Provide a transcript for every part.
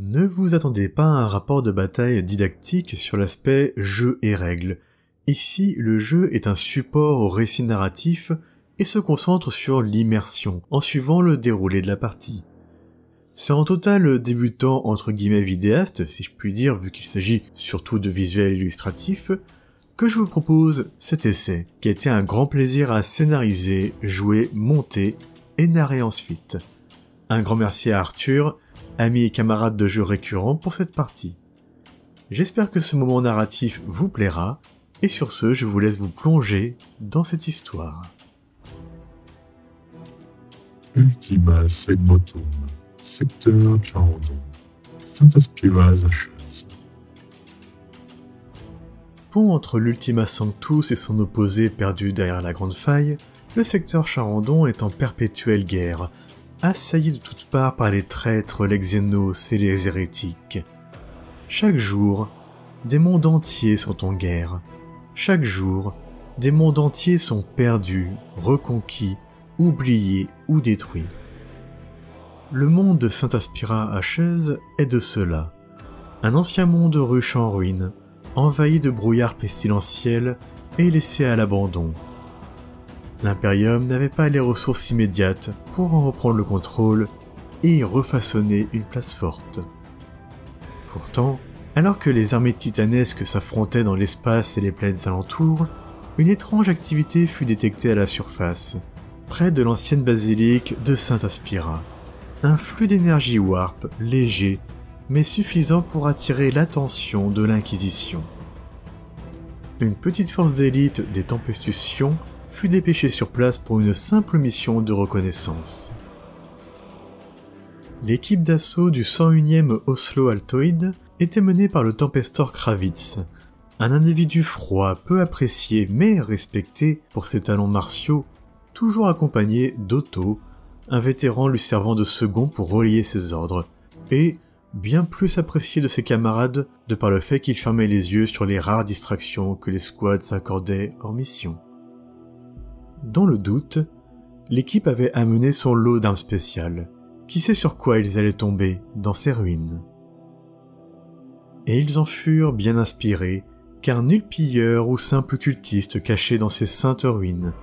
Ne vous attendez pas à un rapport de bataille didactique sur l'aspect jeu et règles. Ici, le jeu est un support au récit narratif et se concentre sur l'immersion, en suivant le déroulé de la partie. C'est en total débutant entre guillemets vidéaste, si je puis dire, vu qu'il s'agit surtout de visuels illustratifs, que je vous propose cet essai, qui a été un grand plaisir à scénariser, jouer, monter et narrer ensuite. Un grand merci à Arthur, ami et camarade de jeu récurrent pour cette partie. J'espère que ce moment narratif vous plaira, et sur ce, je vous laisse vous plonger dans cette histoire. Ultima Segmotum, secteur Charandon, Saint-Aspiraz Hacheuse. Pont entre l'Ultima Sanctus et son opposé perdu derrière la Grande Faille, le secteur Charandon est en perpétuelle guerre, assailli de toutes parts par les traîtres, les xénos et les hérétiques. Chaque jour, des mondes entiers sont en guerre. Chaque jour, des mondes entiers sont perdus, reconquis, oubliés ou détruits. Le monde de Saint-Aspiraz Hacheuse est de cela. Un ancien monde ruche en ruine, envahi de brouillards pestilentiels et laissé à l'abandon. L'Imperium n'avait pas les ressources immédiates pour en reprendre le contrôle et y refaçonner une place forte. Pourtant, alors que les armées titanesques s'affrontaient dans l'espace et les planètes alentours, une étrange activité fut détectée à la surface, près de l'ancienne basilique de Saint-Aspiraz. Un flux d'énergie warp léger, mais suffisant pour attirer l'attention de l'Inquisition. Une petite force d'élite des Tempestutions fut dépêchée sur place pour une simple mission de reconnaissance. L'équipe d'assaut du 101e Oslo Altoid était menée par le Tempestor Kravitz, un individu froid, peu apprécié mais respecté pour ses talents martiaux, toujours accompagné d'Otto, un vétéran lui servant de second pour relayer ses ordres, et bien plus apprécié de ses camarades de par le fait qu'il fermait les yeux sur les rares distractions que les squads s'accordaient en mission. Dans le doute, l'équipe avait amené son lot d'armes spéciales. Qui sait sur quoi ils allaient tomber dans ces ruines? Et ils en furent bien inspirés, car nul pilleur ou simple cultiste caché dans ces saintes ruines,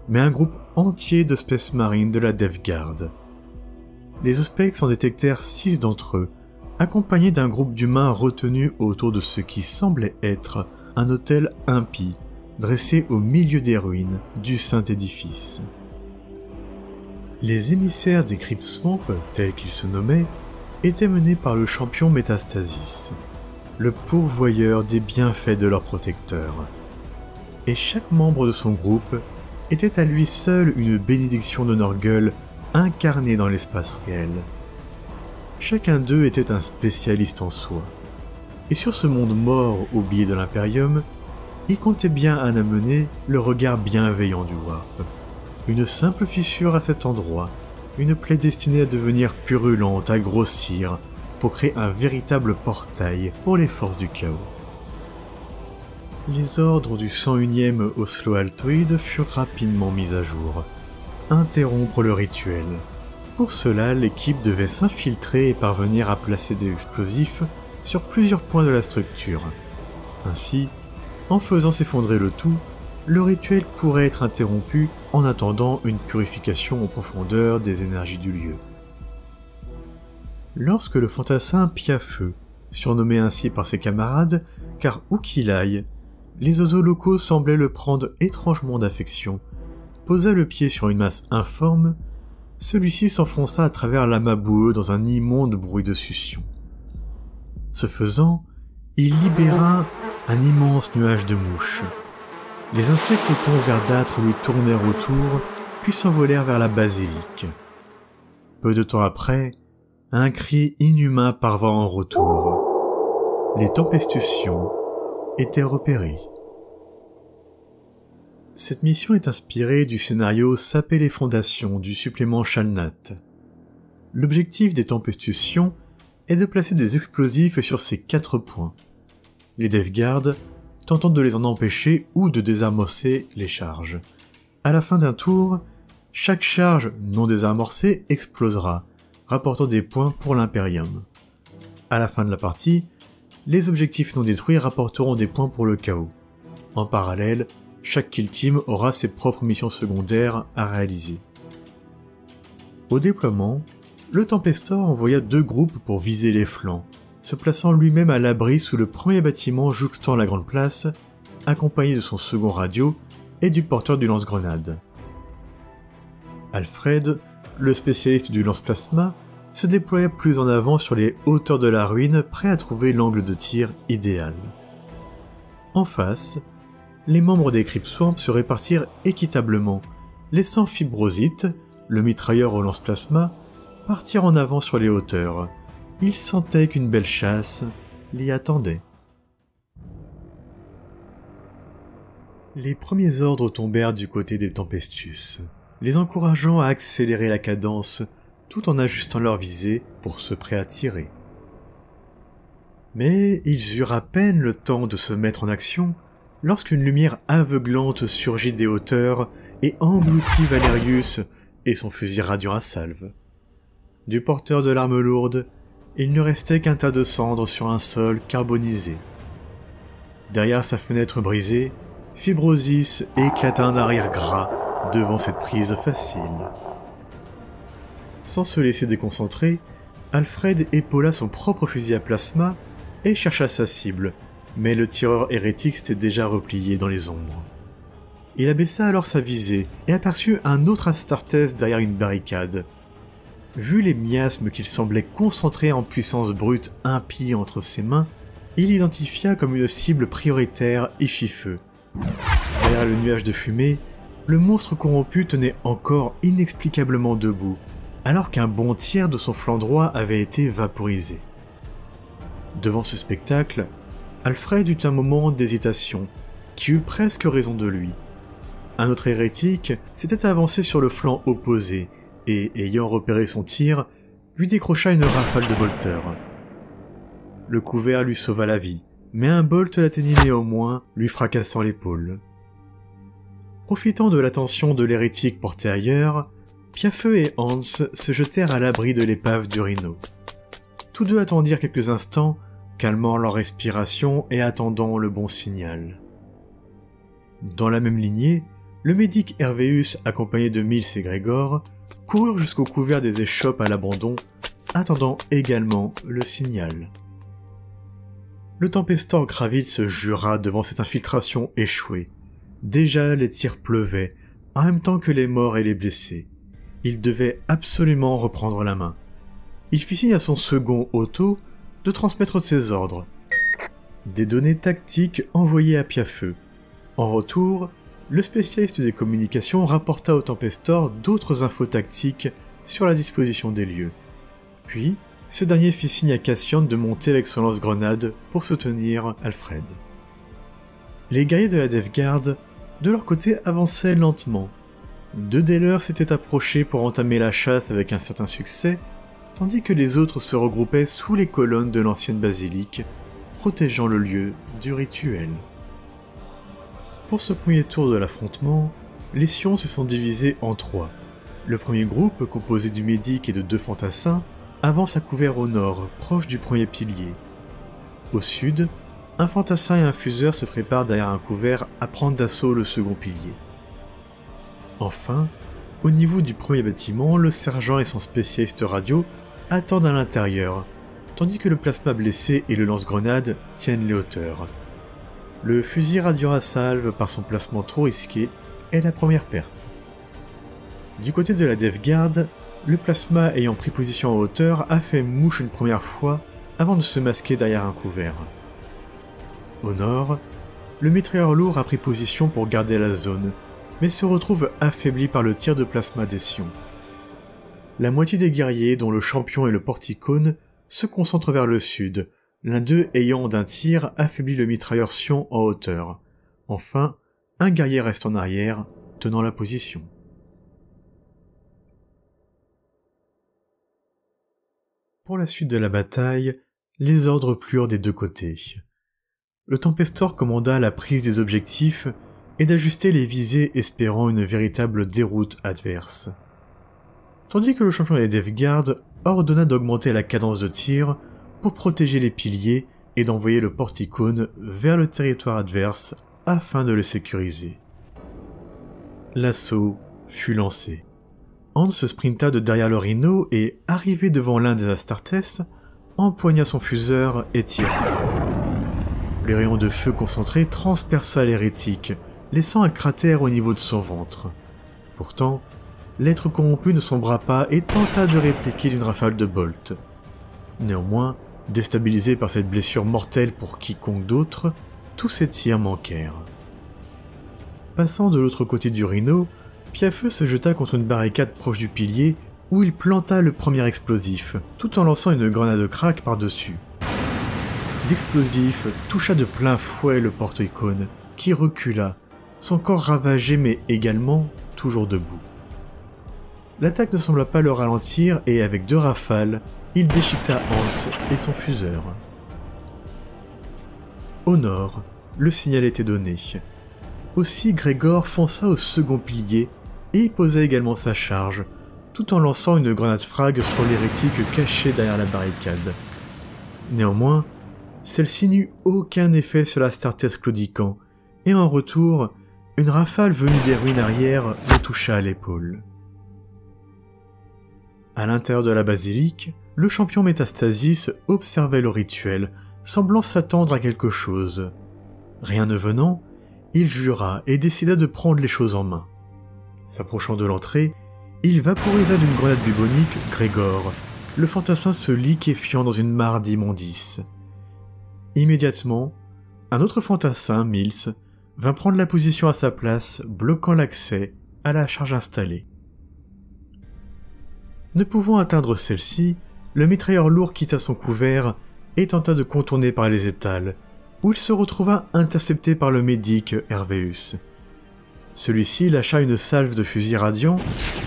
mais un groupe entier de Space Marines de la Death Guard. Les Auspex en détectèrent 6 d'entre eux, accompagnés d'un groupe d'humains retenus autour de ce qui semblait être un hôtel impie, dressé au milieu des ruines du saint édifice. Les émissaires des Crypt Swamp, tels qu'ils se nommaient, étaient menés par le champion Métastasis, le pourvoyeur des bienfaits de leur protecteur. Et chaque membre de son groupe était à lui seul une bénédiction de Norgueul incarnée dans l'espace réel. Chacun d'eux était un spécialiste en soi. Et sur ce monde mort oublié de l'Imperium, il comptait bien en amener le regard bienveillant du Warp. Une simple fissure à cet endroit, une plaie destinée à devenir purulente, à grossir, pour créer un véritable portail pour les forces du chaos. Les ordres du 101e Oslo Altoid furent rapidement mis à jour. Interrompre le rituel. Pour cela, l'équipe devait s'infiltrer et parvenir à placer des explosifs sur plusieurs points de la structure. Ainsi, en faisant s'effondrer le tout, le rituel pourrait être interrompu en attendant une purification en profondeur des énergies du lieu. Lorsque le fantassin Piafeu, surnommé ainsi par ses camarades, car où qu'il aille, les oiseaux locaux semblaient le prendre étrangement d'affection, posa le pied sur une masse informe, celui-ci s'enfonça à travers l'amas boueux dans un immonde bruit de succion. Ce faisant, il libéra un immense nuage de mouches. Les insectes aux tons verdâtres lui tournèrent autour, puis s'envolèrent vers la basilique. Peu de temps après, un cri inhumain parvint en retour. Les Tempestutions étaient repérées. Cette mission est inspirée du scénario Saper les fondations du supplément Shalnat. L'objectif des Tempestutions est de placer des explosifs sur ces 4 points. Les Death Guard tentant de les en empêcher ou de désamorcer les charges. À la fin d'un tour, chaque charge non désamorcée explosera, rapportant des points pour l'Imperium. À la fin de la partie, les objectifs non détruits rapporteront des points pour le chaos. En parallèle, chaque kill team aura ses propres missions secondaires à réaliser. Au déploiement, le Tempestor envoya 2 groupes pour viser les flancs, se plaçant lui-même à l'abri sous le premier bâtiment jouxtant la grande place, accompagné de son second radio et du porteur du lance-grenade. Alfred, le spécialiste du lance-plasma, se déploya plus en avant sur les hauteurs de la ruine, prêt à trouver l'angle de tir idéal. En face, les membres des Crypt Swarm se répartirent équitablement, laissant Fibrosite, le mitrailleur au lance-plasma, partir en avant sur les hauteurs. Il sentait qu'une belle chasse l'y attendait. Les premiers ordres tombèrent du côté des Tempestus, les encourageant à accélérer la cadence tout en ajustant leur visée pour se prêt à tirer. Mais ils eurent à peine le temps de se mettre en action lorsqu'une lumière aveuglante surgit des hauteurs et engloutit Valerius et son fusil radiant à salve. Du porteur de l'arme lourde, il ne restait qu'un tas de cendres sur un sol carbonisé. Derrière sa fenêtre brisée, Fibrosis éclata d'un rire gras devant cette prise facile. Sans se laisser déconcentrer, Alfred épaula son propre fusil à plasma et chercha sa cible, mais le tireur hérétique s'était déjà replié dans les ombres. Il abaissa alors sa visée et aperçut un autre Astartes derrière une barricade. Vu les miasmes qu'il semblait concentrer en puissance brute impie entre ses mains, il l'identifia comme une cible prioritaire Ishi-Feu. Derrière le nuage de fumée, le monstre corrompu tenait encore inexplicablement debout, alors qu'un bon tiers de son flanc droit avait été vaporisé. Devant ce spectacle, Alfred eut un moment d'hésitation, qui eut presque raison de lui. Un autre hérétique s'était avancé sur le flanc opposé, et, ayant repéré son tir, lui décrocha une rafale de bolteurs. Le couvert lui sauva la vie, mais un bolt l'atteignit néanmoins, lui fracassant l'épaule. Profitant de l'attention de l'hérétique portée ailleurs, Piafeu et Hans se jetèrent à l'abri de l'épave du Rhino. Tous deux attendirent quelques instants, calmant leur respiration et attendant le bon signal. Dans la même lignée, le médic Hervéus, accompagné de Mills et Grégor, coururent jusqu'au couvert des échoppes à l'abandon, attendant également le signal. Le Tempestor Gravitz jura devant cette infiltration échouée. Déjà les tirs pleuvaient, en même temps que les morts et les blessés. Il devait absolument reprendre la main. Il fit signe à son second Otto de transmettre ses ordres. Des données tactiques envoyées à Piafeu. En retour, le spécialiste des communications rapporta au Tempestor d'autres infos tactiques sur la disposition des lieux. Puis, ce dernier fit signe à Cassian de monter avec son lance-grenade pour soutenir Alfred. Les guerriers de la Death Guard, de leur côté, avançaient lentement. 2 des leurs s'étaient approchés pour entamer la chasse avec un certain succès, tandis que les autres se regroupaient sous les colonnes de l'ancienne basilique, protégeant le lieu du rituel. Pour ce premier tour de l'affrontement, les Sions se sont divisés en 3. Le premier groupe, composé du médic et de 2 fantassins, avance à couvert au nord, proche du premier pilier. Au sud, un fantassin et un fuseur se préparent derrière un couvert à prendre d'assaut le second pilier. Enfin, au niveau du premier bâtiment, le sergent et son spécialiste radio attendent à l'intérieur, tandis que le plasma blessé et le lance-grenade tiennent les hauteurs. Le fusil radiant à salve par son placement trop risqué est la première perte. Du côté de la Death Guard, le plasma ayant pris position en hauteur a fait mouche une première fois avant de se masquer derrière un couvert. Au nord, le mitrailleur lourd a pris position pour garder la zone, mais se retrouve affaibli par le tir de plasma des Sions. La moitié des guerriers, dont le champion et le porticone, se concentrent vers le sud, l'un d'eux ayant d'un tir affaibli le mitrailleur Sion en hauteur. Enfin, un guerrier reste en arrière, tenant la position. Pour la suite de la bataille, les ordres plurent des 2 côtés. Le Tempestor commanda la prise des objectifs et d'ajuster les visées espérant une véritable déroute adverse. Tandis que le champion des Death Guard ordonna d'augmenter la cadence de tir pour protéger les piliers et d'envoyer le porticone vers le territoire adverse afin de le sécuriser. L'assaut fut lancé. Hans se sprinta de derrière le Rhino et, arrivé devant l'un des Astartes, empoigna son fuseur et tira. Le rayon de feu concentré transperça l'hérétique, laissant un cratère au niveau de son ventre. Pourtant, l'être corrompu ne sombra pas et tenta de répliquer d'une rafale de bolt. Néanmoins, déstabilisé par cette blessure mortelle pour quiconque d'autre, tous ses tirs manquèrent. Passant de l'autre côté du Rhino, Piafeu se jeta contre une barricade proche du pilier où il planta le premier explosif, tout en lançant une grenade crack par-dessus. L'explosif toucha de plein fouet le porte-icône, qui recula, son corps ravagé mais également toujours debout. L'attaque ne sembla pas le ralentir et avec 2 rafales, il déchiqueta Hans et son fuseur. Au nord, le signal était donné. Aussi Grégor fonça au second pilier et y posa également sa charge, tout en lançant une grenade frag sur l'hérétique caché derrière la barricade. Néanmoins, celle-ci n'eut aucun effet sur l'Astartes claudiquant, et en retour, une rafale venue des ruines arrière le toucha à l'épaule. À l'intérieur de la basilique, le champion Métastasis observait le rituel, semblant s'attendre à quelque chose. Rien ne venant, il jura et décida de prendre les choses en main. S'approchant de l'entrée, il vaporisa d'une grenade bubonique Grégor, le fantassin se liquéfiant dans une mare d'immondices. Immédiatement, un autre fantassin, Mills, vint prendre la position à sa place, bloquant l'accès à la charge installée. Ne pouvant atteindre celle-ci, le mitrailleur lourd quitta son couvert et tenta de contourner par les étals, où il se retrouva intercepté par le médic Hervéus. Celui-ci lâcha une salve de fusil radiant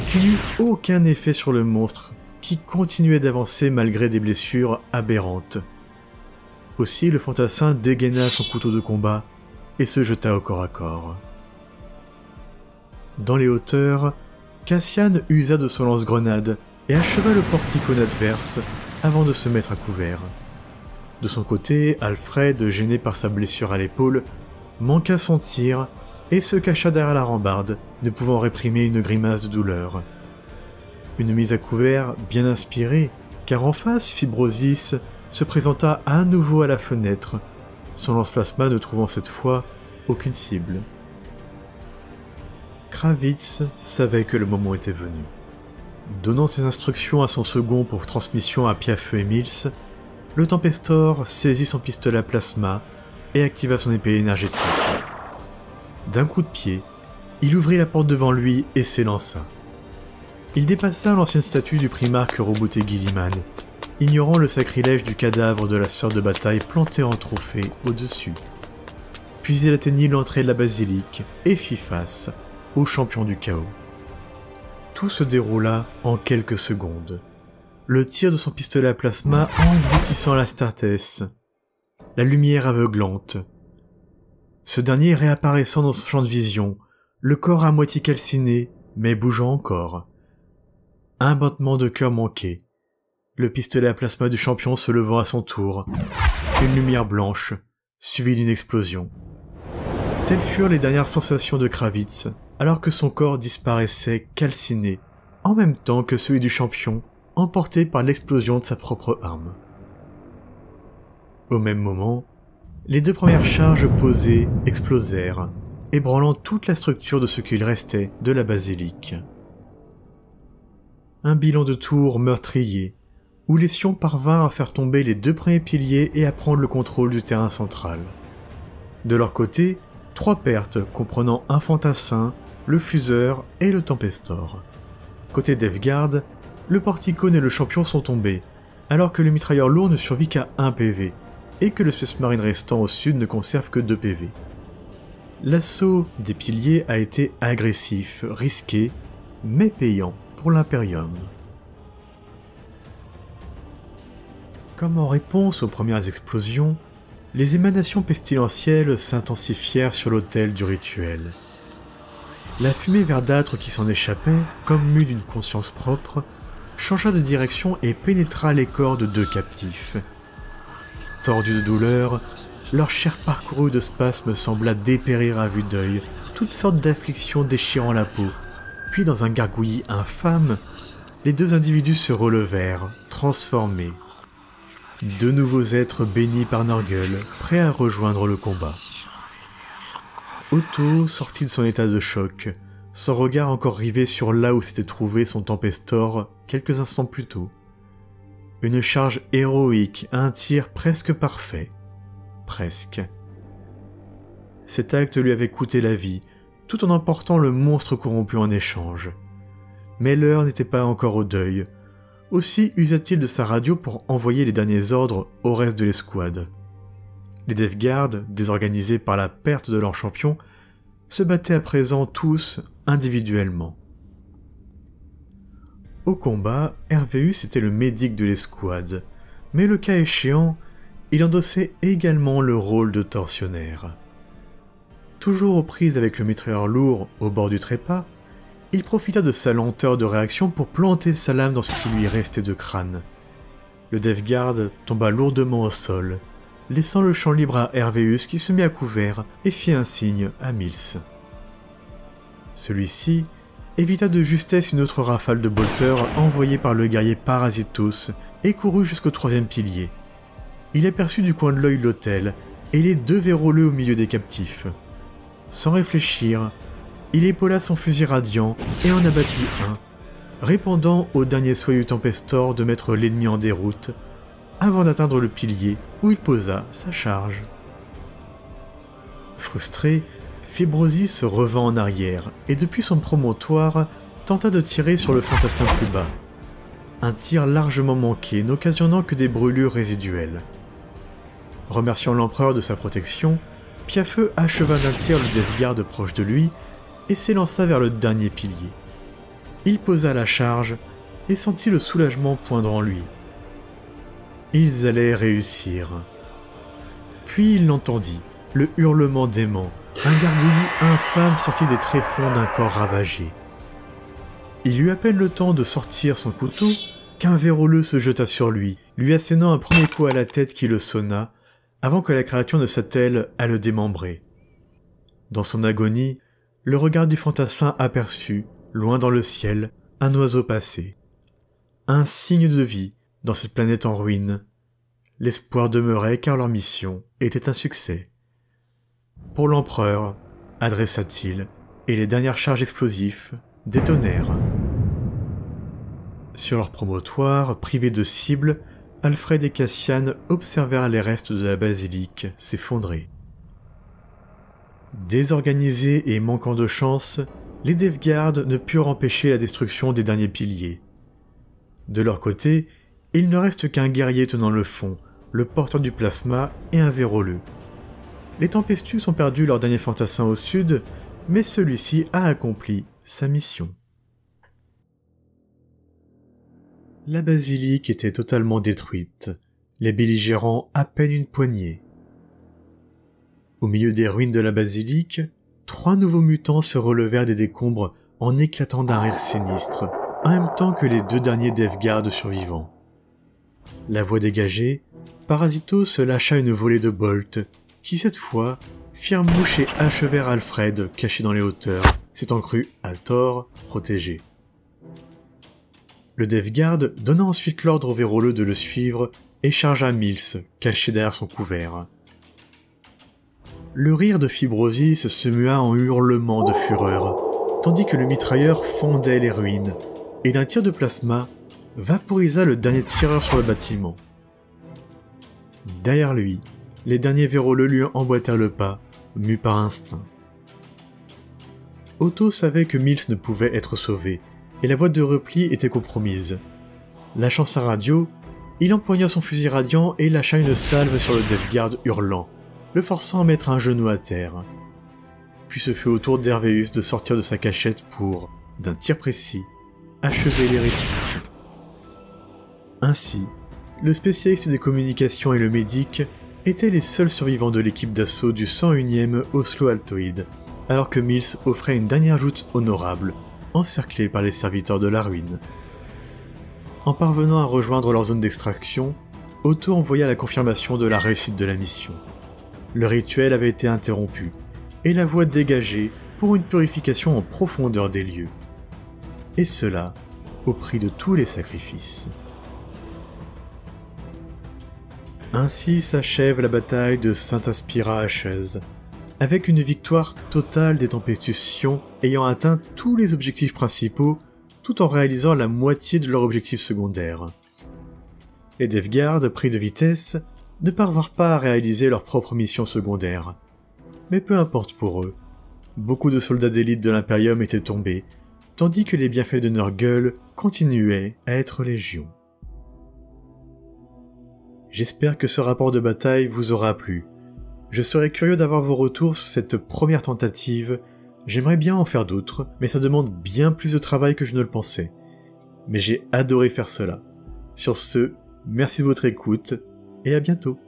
qui n'eut aucun effet sur le monstre, qui continuait d'avancer malgré des blessures aberrantes. Aussi le fantassin dégaina son couteau de combat et se jeta au corps à corps. Dans les hauteurs, Cassian usa de son lance-grenade et acheva le porticone adverse avant de se mettre à couvert. De son côté, Alfred, gêné par sa blessure à l'épaule, manqua son tir et se cacha derrière la rambarde, ne pouvant réprimer une grimace de douleur. Une mise à couvert bien inspirée, car en face, Fibrosis se présenta à nouveau à la fenêtre, son lance-plasma ne trouvant cette fois aucune cible. Kravitz savait que le moment était venu. Donnant ses instructions à son second pour transmission à Piafeu et Mills, le Tempestor saisit son pistolet à plasma et activa son épée énergétique. D'un coup de pied, il ouvrit la porte devant lui et s'élança. Il dépassa l'ancienne statue du primarque Roboté Guilliman, ignorant le sacrilège du cadavre de la sœur de bataille planté en trophée au-dessus. Puis il atteignit l'entrée de la basilique et fit face au champion du chaos. Tout se déroula en quelques secondes. Le tir de son pistolet à plasma engloutissant l'Astartes, la lumière aveuglante. Ce dernier réapparaissant dans son champ de vision, le corps à moitié calciné, mais bougeant encore. Un battement de cœur manqué. Le pistolet à plasma du champion se levant à son tour. Une lumière blanche, suivie d'une explosion. Telles furent les dernières sensations de Kravitz, alors que son corps disparaissait calciné, en même temps que celui du champion, emporté par l'explosion de sa propre arme. Au même moment, les 2 premières charges posées explosèrent, ébranlant toute la structure de ce qu'il restait de la basilique. Un bilan de tour meurtrier, où les Sions parvinrent à faire tomber les 2 premiers piliers et à prendre le contrôle du terrain central. De leur côté, 3 pertes comprenant un fantassin, le fuseur et le Tempestor. Côté Devgard, le porticone et le champion sont tombés, alors que le mitrailleur lourd ne survit qu'à 1 PV, et que le Space Marine restant au sud ne conserve que 2 PV. L'assaut des piliers a été agressif, risqué, mais payant pour l'Imperium. Comme en réponse aux premières explosions, les émanations pestilentielles s'intensifièrent sur l'autel du rituel. La fumée verdâtre qui s'en échappait, comme mue d'une conscience propre, changea de direction et pénétra les corps de 2 captifs. tordus de douleur, leur chair parcourue de spasmes sembla dépérir à vue d'œil, toutes sortes d'afflictions déchirant la peau. Puis dans un gargouillis infâme, les deux individus se relevèrent, transformés. Deux nouveaux êtres bénis par Norgul, prêts à rejoindre le combat. Otto sortit de son état de choc, son regard encore rivé sur là où s'était trouvé son Tempestor quelques instants plus tôt. Une charge héroïque, un tir presque parfait. Presque. Cet acte lui avait coûté la vie, tout en emportant le monstre corrompu en échange. Mais l'heure n'était pas encore au deuil. Aussi usa-t-il de sa radio pour envoyer les derniers ordres au reste de l'escouade. Les Death Guard, désorganisés par la perte de leur champion, se battaient à présent tous individuellement. Au combat, Hervéus était le médic de l'escouade, mais le cas échéant, il endossait également le rôle de tortionnaire. Toujours aux prises avec le mitrailleur lourd au bord du trépas, il profita de sa lenteur de réaction pour planter sa lame dans ce qui lui restait de crâne. Le Death Guard tomba lourdement au sol, laissant le champ libre à Hervéus qui se mit à couvert et fit un signe à Mills. Celui-ci évita de justesse une autre rafale de bolters envoyée par le guerrier Parasitos et courut jusqu'au troisième pilier. Il aperçut du coin de l'œil l'autel et les deux véroleux au milieu des captifs. Sans réfléchir, il épaula son fusil radiant et en abattit un, répondant au dernier souhait du Tempestor de mettre l'ennemi en déroute, avant d'atteindre le pilier où il posa sa charge. Frustré, Fibrosi se revint en arrière et depuis son promontoire tenta de tirer sur le fantassin plus bas. Un tir largement manqué, n'occasionnant que des brûlures résiduelles. Remerciant l'empereur de sa protection, Piafeu acheva d'un tir le Death Guard proche de lui et s'élança vers le dernier pilier. Il posa la charge et sentit le soulagement poindre en lui. Ils allaient réussir. Puis il l'entendit, le hurlement dément, un gargouillis infâme sorti des tréfonds d'un corps ravagé. Il eut à peine le temps de sortir son couteau qu'un véroleux se jeta sur lui, lui assénant un premier coup à la tête qui le sonna, avant que la créature ne s'attelle à le démembrer. Dans son agonie, le regard du fantassin aperçut, loin dans le ciel, un oiseau passer. Un signe de vie dans cette planète en ruine. L'espoir demeurait car leur mission était un succès. Pour l'empereur, adressa-t-il, et les dernières charges explosives détonèrent. Sur leur promontoire, privés de cible, Alfred et Cassian observèrent les restes de la basilique s'effondrer. Désorganisés et manquant de chance, les Death Guard ne purent empêcher la destruction des derniers piliers. De leur côté, il ne reste qu'un guerrier tenant le fond, le porteur du plasma et un véroleux. Les Tempestus ont perdu leur dernier fantassin au sud, mais celui-ci a accompli sa mission. La basilique était totalement détruite, les belligérants à peine une poignée. Au milieu des ruines de la basilique, 3 nouveaux mutants se relevèrent des décombres en éclatant d'un rire sinistre, en même temps que les 2 derniers Death Guard survivants. La voix dégagée, Parasito se lâcha une volée de bolts, qui cette fois firent mouche et achevèrent Alfred, caché dans les hauteurs, s'étant cru, à tort, protégé. Le Death Guard donna ensuite l'ordre au véroleux de le suivre et chargea Mills, caché derrière son couvert. Le rire de Fibrosis se mua en hurlements de fureur, tandis que le mitrailleur fondait les ruines, et d'un tir de plasma, vaporisa le dernier tireur sur le bâtiment. Derrière lui, les derniers véroleux lui emboîtèrent le pas, mus par instinct. Otto savait que Mills ne pouvait être sauvé, et la voie de repli était compromise. Lâchant sa radio, il empoigna son fusil radiant et lâcha une salve sur le Death Guard hurlant, le forçant à mettre un genou à terre. Puis ce fut au tour d'Hervéus de sortir de sa cachette pour, d'un tir précis, achever l'hérétique. Ainsi, le spécialiste des communications et le médic étaient les seuls survivants de l'équipe d'assaut du 101e Oslo Altoid, alors que Mills offrait une dernière joute honorable, encerclé par les serviteurs de la ruine. En parvenant à rejoindre leur zone d'extraction, Otto envoya la confirmation de la réussite de la mission. Le rituel avait été interrompu, et la voie dégagée pour une purification en profondeur des lieux. Et cela au prix de tous les sacrifices. Ainsi s'achève la bataille de Saint-Aspira Ashes, avec une victoire totale des Tempestus ayant atteint tous les objectifs principaux tout en réalisant la moitié de leurs objectifs secondaires. Les Devguard, pris de vitesse, ne parvinrent pas à réaliser leurs propres missions secondaires. Mais peu importe pour eux, beaucoup de soldats d'élite de l'Imperium étaient tombés, tandis que les bienfaits de Nurgle continuaient à être légion. J'espère que ce rapport de bataille vous aura plu. Je serais curieux d'avoir vos retours sur cette première tentative. J'aimerais bien en faire d'autres, mais ça demande bien plus de travail que je ne le pensais. Mais j'ai adoré faire cela. Sur ce, merci de votre écoute, et à bientôt.